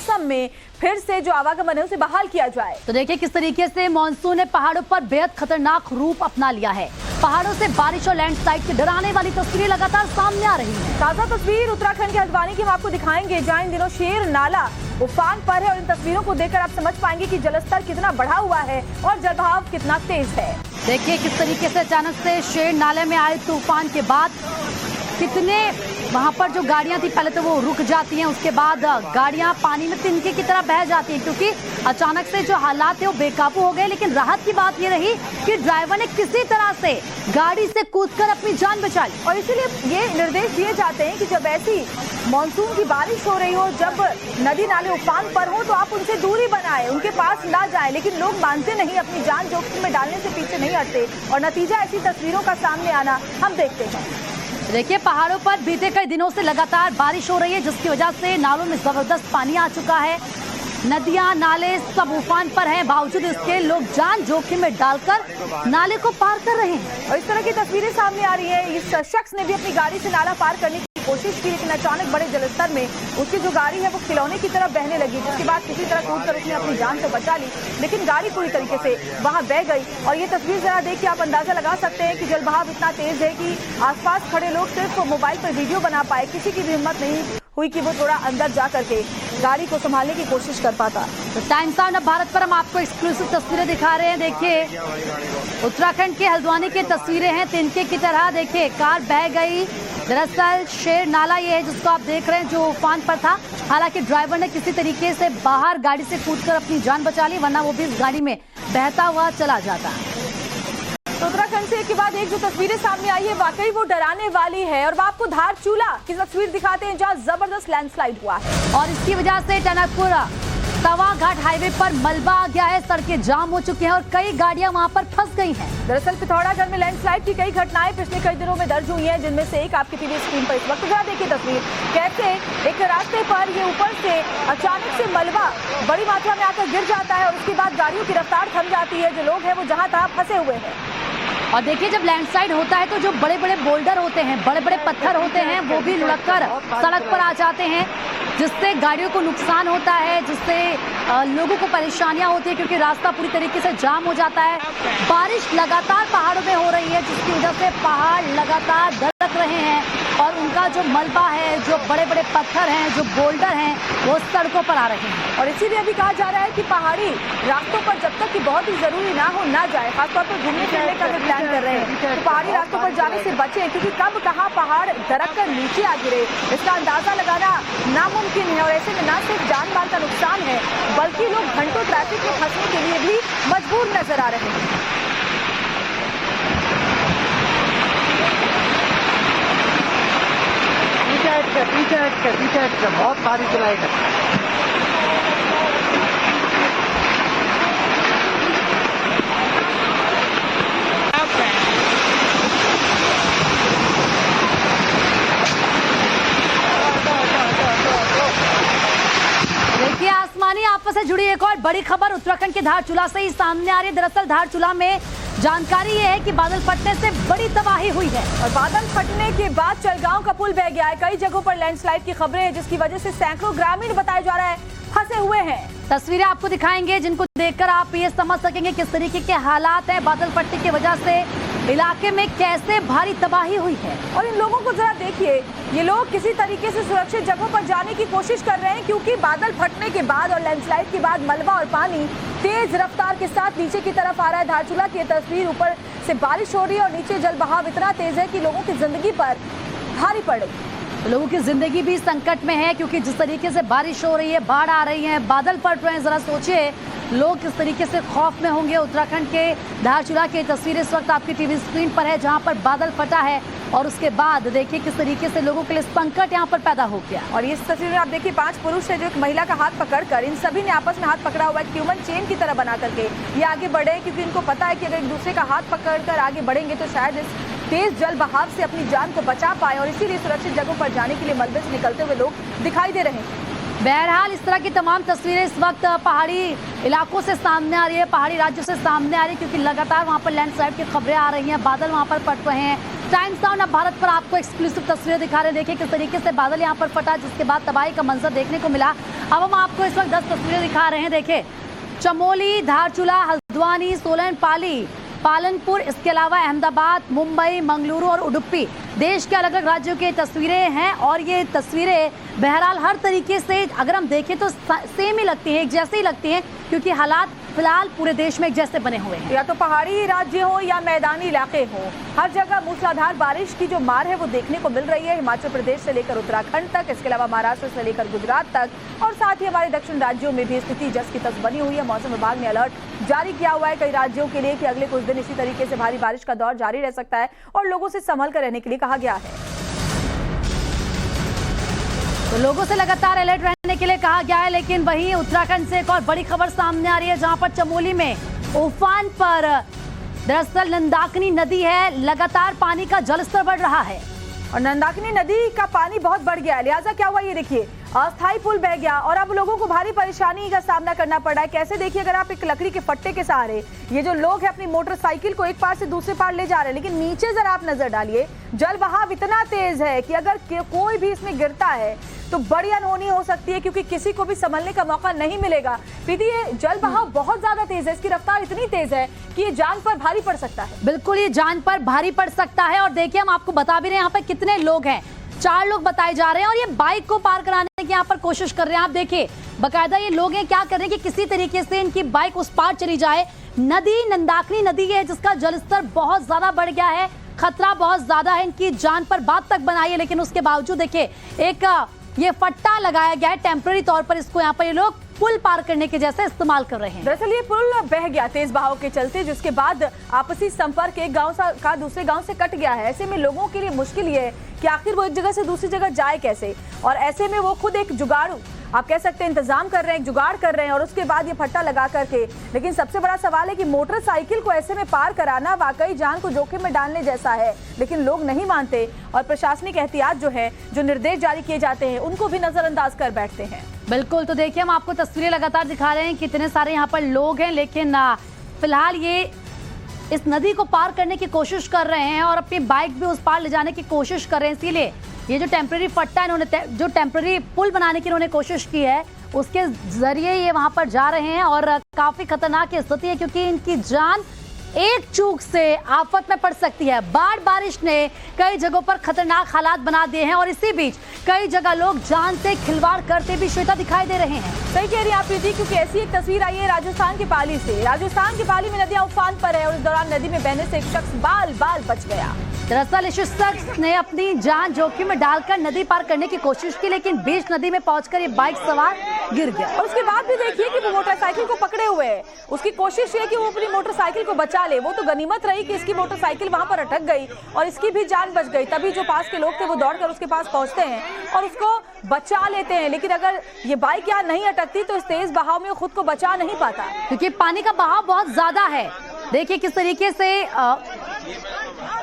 मौसम में फिर से जो आवागमन है उसे बहाल किया जाए। तो देखिए किस तरीके से मानसून ने पहाड़ों पर बेहद खतरनाक रूप अपना लिया है। पहाड़ों से बारिश और लैंडस्लाइड की डराने वाली तस्वीरें लगातार सामने आ रही हैं। ताजा तस्वीर उत्तराखंड के हल्द्वानी की हम आपको दिखाएंगे, जहां इन दिनों शेर नाला उफान पर है और इन तस्वीरों को देखकर आप समझ पाएंगे कि जलस्तर कितना बढ़ा हुआ है और जलबहाव कितना तेज है। देखिए किस तरीके से अचानक से शेर नाले में आए तूफान के बाद कितने वहां पर जो गाड़ियां थी पहले तो वो रुक जाती हैं, उसके बाद गाड़ियां पानी में तिनके की तरह बह जाती हैं क्योंकि अचानक से जो हालात है वो बेकाबू हो गए। लेकिन राहत की बात ये रही कि ड्राइवर ने किसी तरह से गाड़ी से कूदकर अपनी जान बचा ली। और इसीलिए ये निर्देश दिए जाते हैं कि जब ऐसी मानसून की बारिश हो रही हो, जब नदी नाले उफान पर हो, तो आप उनसे दूरी बनाएं, उनके पास ना जाएं। लेकिन लोग मानते नहीं, अपनी जान जोखिम में डालने से पीछे नहीं हटते और नतीजा ऐसी तस्वीरों का सामने आना हम देखते हैं। देखिए पहाड़ों पर बीते कई दिनों से लगातार बारिश हो रही है, जिसकी वजह से नालों में जबरदस्त पानी आ चुका है। नदियां नाले सब उफान पर हैं, बावजूद इसके लोग जान जोखिम में डालकर नाले को पार कर रहे हैं। और इस तरह की तस्वीरें सामने आ रही है। इस शख्स ने भी अपनी गाड़ी से नाला पार करने की कोशिश की, लेकिन अचानक बड़े जलस्तर में उसकी जो गाड़ी है वो खिलौने की तरह बहने लगी, जिसके बाद किसी तरह कूदकर उसने अपनी जान तो बचा ली, लेकिन गाड़ी पूरी तरीके से वहां बह गई। और ये तस्वीर जरा देख के आप अंदाजा लगा सकते हैं कि जलबहाव इतना तेज है कि आसपास खड़े लोग सिर्फ मोबाइल पर वीडियो बना पाए, किसी की भी हिम्मत नहीं हुई कि वो थोड़ा अंदर जा करके गाड़ी को संभालने की कोशिश कर पाता। तो टाइम्स ऑफ भारत पर हम आपको एक्सक्लूसिव तस्वीरें दिखा रहे हैं। देखिए उत्तराखंड के हल्द्वानी की तस्वीरें हैं, तिनके की तरह। देखिए कार बह गई, दरअसल शेर नाला ये है जिसको आप देख रहे हैं जो उफान पर था। हालांकि ड्राइवर ने किसी तरीके से बाहर गाड़ी से कूदकर अपनी जान बचा ली, वरना वो भी इस गाड़ी में बहता हुआ चला जाता। तो उत्तराखंड से एक के बाद एक जो तस्वीरें सामने आई है वाकई वो डराने वाली है। और आपको धारचूला की तस्वीर दिखाते हैं जहां जबरदस्त लैंडस्लाइड हुआ है और इसकी वजह से टनकपुर तवा घाट हाईवे पर मलबा आ गया है, सड़कें जाम हो चुकी हैं और कई गाड़ियां वहां पर फंस गई हैं। दरअसल पिथौरागढ़ में लैंडस्लाइड की कई घटनाएं पिछले कई दिनों में दर्ज हुई हैं, जिनमें से एक आपकी टीवी स्क्रीन पर इस वक्त जरा देखिए तस्वीर। कैसे एक रास्ते पर ये ऊपर से अचानक से मलबा बड़ी मात्रा में आकर गिर जाता है और उसके बाद गाड़ियों की रफ्तार थम जाती है। जो लोग हैं वो जहां तहां फंसे हुए हैं। और देखिए जब लैंडस्लाइड होता है तो जो बड़े बड़े बोल्डर होते हैं, बड़े बड़े पत्थर होते हैं, वो भी लुढ़ककर सड़क पर आ जाते हैं, जिससे गाड़ियों को नुकसान होता है, जिससे लोगों को परेशानियां होती है क्योंकि रास्ता पूरी तरीके से जाम हो जाता है। बारिश लगातार पहाड़ों में हो रही है, जिसकी वजह से पहाड़ लगातार धड़क रहे हैं और उनका जो मलबा है, जो बड़े बड़े पत्थर हैं, जो बोल्डर हैं, वो सड़कों पर आ रहे हैं। और इसीलिए अभी कहा जा रहा है कि पहाड़ी रास्तों पर जब तक कि बहुत ही जरूरी ना हो ना जाए, खासतौर पर घूमने फिरने का भी प्लान कर रहे हैं, तो पहाड़ी रास्तों पर जाने से बचें, क्योंकि कब कहाँ पहाड़ दरक कर नीचे आ गिरे इसका अंदाजा लगाना नामुमकिन है। और ऐसे में न सिर्फ जान माल का नुकसान है, बल्कि लोग घंटों ट्रैफिक में फंसने के लिए भी मजबूर नजर आ रहे हैं। पीछे बहुत भारी चलाई है। देखिए आसमानी आपस से जुड़ी एक और बड़ी खबर उत्तराखंड के धारचूला से ही सामने आ रही है। दरअसल धारचूला में जानकारी ये है कि बादल फटने से बड़ी तबाही हुई है और बादल फटने के बाद चलगांव का पुल बह गया है। कई जगहों पर लैंडस्लाइड की खबरें हैं, जिसकी वजह से सैकड़ों ग्रामीण बताया जा रहा है फंसे हुए हैं। तस्वीरें आपको दिखाएंगे जिनको देखकर आप ये समझ सकेंगे किस तरीके के हालात हैं। बादल फटने की वजह से इलाके में कैसे भारी तबाही हुई है। और इन लोगों को जरा देखिए, ये लोग किसी तरीके से सुरक्षित जगहों पर जाने की कोशिश कर रहे हैं, क्योंकि बादल फटने के बाद और लैंडस्लाइड के बाद मलबा और पानी तेज रफ्तार के साथ नीचे की तरफ आ रहा है। धारचूला की तस्वीर, ऊपर से बारिश हो रही है और नीचे जल बहाव इतना तेज है कि लोगों की जिंदगी पर भारी पड़ रही है। लोगों की जिंदगी भी संकट में है क्योंकि जिस तरीके से बारिश हो रही है, बाढ़ आ रही है, बादल फट रहे हैं, जरा सोचिए लोग किस तरीके से खौफ में होंगे। उत्तराखंड के धारचूला की तस्वीर इस वक्त आपकी टीवी स्क्रीन पर है, जहां पर बादल फटा है और उसके बाद देखिए किस तरीके से लोगों के लिए संकट यहां पर पैदा हो गया। और इस तस्वीर में आप देखिए 5 पुरुष है जो एक महिला का हाथ पकड़कर, इन सभी ने आपस में हाथ पकड़ा हुआ है ह्यूमन चेन की तरह बना करके ये आगे बढ़े, क्योंकि इनको पता है कि अगर एक दूसरे का हाथ पकड़कर आगे बढ़ेंगे तो शायद इस तेज जल बहाव से अपनी जान को बचा पाए। और इसीलिए सुरक्षित जगहों पर जाने के लिए मलबे से निकलते हुए लोग दिखाई दे रहे हैं। बहरहाल इस तरह की तमाम तस्वीरें इस वक्त पहाड़ी इलाकों से सामने आ रही है, पहाड़ी राज्यों से सामने आ रही है, क्योंकि लगातार वहां पर लैंडस्लाइड की खबरें आ रही हैं, बादल वहां पर फट रहे हैं, टाइम्स नाउ अब भारत पर आपको एक्सक्लूसिव तस्वीरें दिखा रहे हैं। देखिए किस तरीके से बादल यहाँ पर फटा, जिसके बाद तबाही का मंजर देखने को मिला। अब हम आपको इस वक्त 10 तस्वीरें दिखा रहे हैं। देखिए चमोली, धारचूला, हल्द्वानी, सोलन, पालनपुर, इसके अलावा अहमदाबाद, मुंबई, मंगलुरु और उडुपी, देश के अलग अलग राज्यों की तस्वीरें हैं। और ये तस्वीरें बहरहाल हर तरीके से अगर हम देखें तो सेम ही लगती हैं, एक जैसे ही लगती हैं, क्योंकि हालात फिलहाल पूरे देश में एक जैसे बने हुए हैं। या तो पहाड़ी राज्य हो या मैदानी इलाके हो, हर जगह मूसलाधार बारिश की जो मार है वो देखने को मिल रही है। हिमाचल प्रदेश से लेकर उत्तराखंड तक, इसके अलावा महाराष्ट्र से लेकर गुजरात तक, और साथ ही हमारे दक्षिण राज्यों में भी स्थिति जस की तस बनी हुई है। मौसम विभाग ने अलर्ट जारी किया हुआ है कई राज्यों के लिए कि अगले कुछ दिन इसी तरीके से भारी बारिश का दौर जारी रह सकता है और लोगों से संभल कर रहने के लिए कहा गया है। तो लोगों से लगातार अलर्ट रहने के लिए कहा गया है। लेकिन वहीं उत्तराखंड से एक और बड़ी खबर सामने आ रही है, जहां पर चमोली में उफान पर। दरअसल नंदाकिनी नदी है, लगातार पानी का जलस्तर बढ़ रहा है और नंदाकिनी नदी का पानी बहुत बढ़ गया है। लिहाजा क्या हुआ ये देखिए, अस्थायी पुल बह गया और अब लोगों को भारी परेशानी का सामना करना पड़ रहा है। कैसे देखिए, अगर आप एक लकड़ी के फट्टे के सहारे, ये जो लोग हैं अपनी मोटरसाइकिल को एक पार से दूसरे पार ले जा रहे हैं, लेकिन नीचे जरा आप नजर डालिए, जल बहाव इतना तेज है कि अगर कोई भी इसमें गिरता है तो बड़ी अनहोनी हो सकती है, क्योंकि किसी को भी संभलने का मौका नहीं मिलेगा। प्रीति, ये जल बहाव बहुत ज्यादा तेज है, इसकी रफ्तार इतनी तेज है कि ये जान पर भारी पड़ सकता है। बिल्कुल, ये जान पर भारी पड़ सकता है। और देखिए हम आपको बता भी रहे हैं यहाँ पर कितने लोग हैं, 4 लोग बताए जा रहे हैं और ये बाइक को पार कराने की यहाँ पर कोशिश कर रहे हैं। आप देखिए बकायदा ये लोग हैं क्या कर रहे हैं कि किसी तरीके से इनकी बाइक उस पार चली जाए। नदी नंदाकिनी नदी है जिसका जलस्तर बहुत ज्यादा बढ़ गया है, खतरा बहुत ज्यादा है, इनकी जान पर बात तक बनाई है। लेकिन उसके बावजूद देखिए एक ये फट्टा लगाया गया है टेम्पररी तौर पर, इसको यहाँ पर ये लोग पुल पार करने के जैसे इस्तेमाल कर रहे हैं। दरअसल ये पुल बह गया तेज बहाव के चलते, जिसके बाद आपसी संपर्क एक गांव का दूसरे गांव से कट गया है। ऐसे में लोगों के लिए मुश्किल ये है कि आखिर वो एक जगह से दूसरी जगह जाए कैसे, और ऐसे में वो खुद एक जुगाड़ू आप कह सकते हैं इंतजाम कर रहे हैं, जुगाड़ कर रहे हैं और उसके बाद ये फट्टा लगा करके। लेकिन सबसे बड़ा सवाल है कि मोटरसाइकिल को ऐसे में पार कराना वाकई जान को जोखिम में डालने जैसा है, लेकिन लोग नहीं मानते और प्रशासनिक एहतियात जो है, जो निर्देश जारी किए जाते हैं, उनको भी नजरअंदाज कर बैठते हैं। बिल्कुल, तो देखिए हम आपको तस्वीरें लगातार दिखा रहे हैं, कितने सारे यहाँ पर लोग हैं, लेकिन फिलहाल ये इस नदी को पार करने की कोशिश कर रहे हैं और अपनी बाइक भी उस पार ले जाने की कोशिश कर रहे हैं। इसीलिए ये जो टेम्पररी फट्टा इन्होंने, जो टेम्पररी पुल बनाने की इन्होंने कोशिश की है, उसके जरिए ये वहां पर जा रहे हैं और काफी खतरनाक स्थिति है, क्योंकि इनकी जान एक चूक से आफत में पड़ सकती है। बारिश ने कई जगहों पर खतरनाक हालात बना दिए हैं और इसी बीच कई जगह लोग जान से खिलवाड़ करते भी श्वेता दिखाई दे रहे हैं। सही कह रही हैं आप प्रीति, क्योंकि ऐसी एक तस्वीर आई है राजस्थान के पाली से। राजस्थान के पाली में नदियां उफान पर है और इस दौरान नदी में बहने से एक शख्स बाल बच गया। दरअसल इस शख्स ने अपनी जान जोखिम में डालकर नदी पार करने की कोशिश की, लेकिन बीच नदी में पहुंचकर ये बाइक सवार गिर गया और उसके बाद भी देखिए कि वो मोटरसाइकिल को पकड़े हुए है। उसकी कोशिश है कि वो अपनी मोटरसाइकिल को बचा ले। वो तो गनीमत रही कि इसकी मोटरसाइकिल वहां पर अटक गई और इसकी भी जान बच गई। तभी जो पास के लोग थे वो दौड़कर उसके पास पहुंचते हैं और उसको बचा लेते हैं। लेकिन अगर ये बाइक यहाँ नहीं अटकती तो इस तेज बहाव में खुद को बचा नहीं पाता, क्योंकि पानी का बहाव बहुत ज्यादा है। देखिए किस तरीके से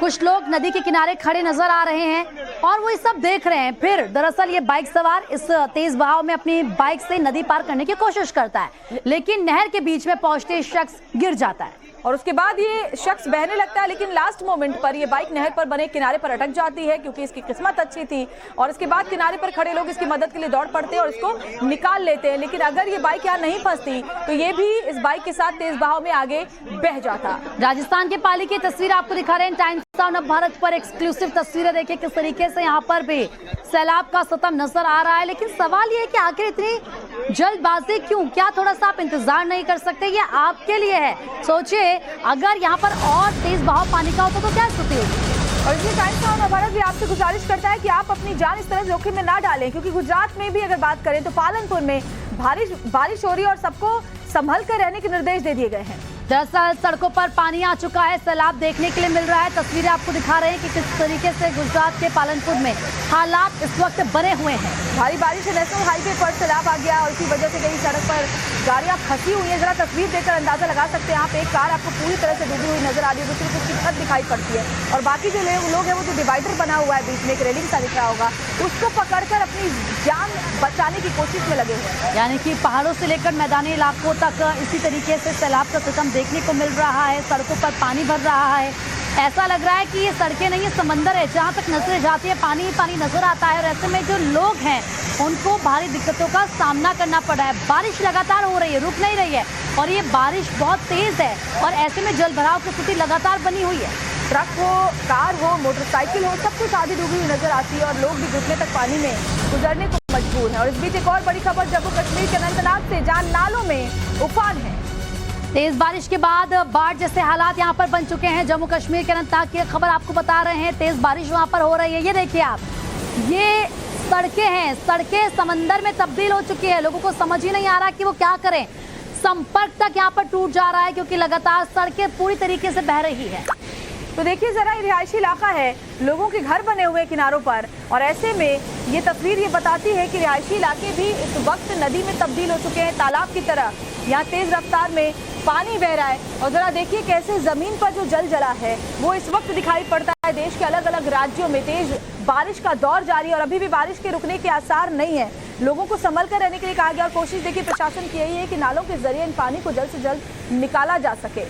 कुछ लोग नदी के किनारे खड़े नजर आ रहे हैं और वो ये सब देख रहे हैं। फिर दरअसल ये बाइक सवार इस तेज बहाव में अपनी बाइक से नदी पार करने की कोशिश करता है, लेकिन नहर के बीच में पहुंचते शख्स गिर जाता है और उसके बाद ये शख्स बहने लगता है। लेकिन लास्ट मोमेंट पर ये बाइक नहर पर बने किनारे पर अटक जाती है, क्योंकि इसकी किस्मत अच्छी थी और इसके बाद किनारे पर खड़े लोग इसकी मदद के लिए दौड़ पड़ते हैं और इसको निकाल लेते हैं। लेकिन अगर ये बाइक यहाँ नहीं फंसती तो ये भी इस बाइक के साथ तेज बहाव में आगे बह जाता। राजस्थान के पाली की तस्वीर आपको दिखा रहे हैं टाइम्स नाउ भारत पर एक्सक्लूसिव तस्वीरें। देखिए किस तरीके से यहाँ पर भी सैलाब का सतम नजर आ रहा है, लेकिन सवाल ये है कि आखिर इतनी जल्दबाजी क्यों? क्या थोड़ा सा आप इंतजार नहीं कर सकते? ये आपके लिए है। सोचिए अगर यहाँ पर और तेज बहाव पानी का होता तो क्या स्थिति होगी। और इसलिए टाइम्स नाउ भारत भी आपसे गुजारिश करता है कि आप अपनी जान इस तरह जोखिम में ना डालें, क्योंकि गुजरात में भी अगर बात करें तो पालनपुर में बारिश हो रही है और सबको संभल कर रहने के निर्देश दे दिए गए हैं। दरअसल सड़कों पर पानी आ चुका है, सैलाब देखने के लिए मिल रहा है। तस्वीरें आपको दिखा रहे हैं कि किस तरीके से गुजरात के पालनपुर में हालात इस वक्त बने हुए हैं। भारी बारिश है, नेशनल हाईवे पर सैलाब आ गया और इसी वजह से कई सड़क पर गाड़ियां फंसी हुई है। जरा तस्वीर देखकर अंदाजा लगा सकते हैं आप, एक कार आपको पूरी तरह से डूबी हुई नजर आ रही है, दूसरी उसकी छत दिखाई पड़ती है और बाकी जो लोग हैं वो जो डिवाइडर बना हुआ है बीच में एक रेलिंग सा दिख रहा होगा, उसको पकड़कर अपनी जान बचाने की कोशिश में लगे हुए हैं। यानी कि पहाड़ों से लेकर मैदानी इलाकों तक इसी तरीके से सैलाब का सितम देखने को मिल रहा है। सड़कों पर पानी भर रहा है, ऐसा लग रहा है कि ये सड़कें नहीं, ये समंदर है, जहाँ तक नजरें जाती है पानी ही पानी नजर आता है। और ऐसे में जो लोग हैं उनको भारी दिक्कतों का सामना करना पड़ रहा है। बारिश लगातार हो रही है, रुक नहीं रही है, और ये बारिश बहुत तेज है, और ऐसे में जल भराव की स्थिति लगातार बनी हुई है। ट्रक हो, कार हो, मोटरसाइकिल हो, सब कुछ आधी डूबी हुई नजर आती है और लोग भी घुटने तक पानी में गुजरने को मजबूर हैं। और इस बीच एक और बड़ी खबर जम्मू कश्मीर के अनंतनाग से, जहां नालों में उफान है। तेज बारिश के बाद बाढ़ जैसे हालात यहां पर बन चुके हैं। जम्मू कश्मीर के अनंतनाग की खबर आपको बता रहे हैं, तेज बारिश वहां पर हो रही है। ये देखिए आप, ये सड़कें हैं, सड़कें समंदर में तब्दील हो चुकी है। लोगों को समझ ही नहीं आ रहा कि वो क्या करें। संपर्क तक यहाँ पर टूट जा रहा है क्योंकि लगातार सड़कें पूरी तरीके से बह रही है। तो देखिए जरा, ये रिहायशी इलाका है, लोगों के घर बने हुए किनारों पर, और ऐसे में ये तस्वीर ये बताती है कि रिहायशी इलाके भी इस वक्त नदी में तब्दील हो चुके हैं, तालाब की तरह। यहाँ तेज रफ्तार में पानी बह रहा है, और जरा देखिए कैसे जमीन पर जो जल जला है वो इस वक्त दिखाई पड़ता है। देश के अलग अलग राज्यों में तेज बारिश का दौर जारी है और अभी भी बारिश के रुकने के आसार नहीं है। लोगों को संभल कर रहने के लिए कहा गया, और कोशिश देखिए प्रशासन की यही है कि नालों के जरिए इन पानी को जल्द से जल्द निकाला जा सके।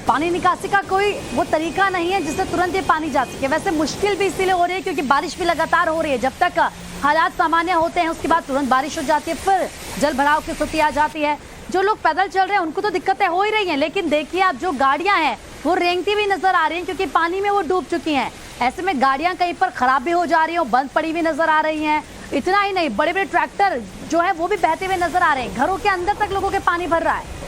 पानी निकासी का कोई वो तरीका नहीं है जिससे तुरंत ये पानी जा सके। वैसे मुश्किल भी इसीलिए हो रही है क्योंकि बारिश भी लगातार हो रही है। जब तक हालात सामान्य होते हैं उसके बाद तुरंत बारिश हो जाती है, फिर जल भराव की स्थिति आ जाती है। जो लोग पैदल चल रहे हैं उनको तो दिक्कतें हो ही रही हैं, लेकिन देखिए आप, जो गाड़ियां हैं वो रेंगती भी नजर आ रही हैं क्योंकि पानी में वो डूब चुकी हैं। ऐसे में गाड़ियां कहीं पर खराब भी हो जा रही हैं, बंद पड़ी हुई नजर आ रही हैं। इतना ही नहीं, बड़े बड़े ट्रैक्टर जो है वो भी बहते हुए नजर आ रहे हैं। घरों के अंदर तक लोगों के पानी भर रहा है।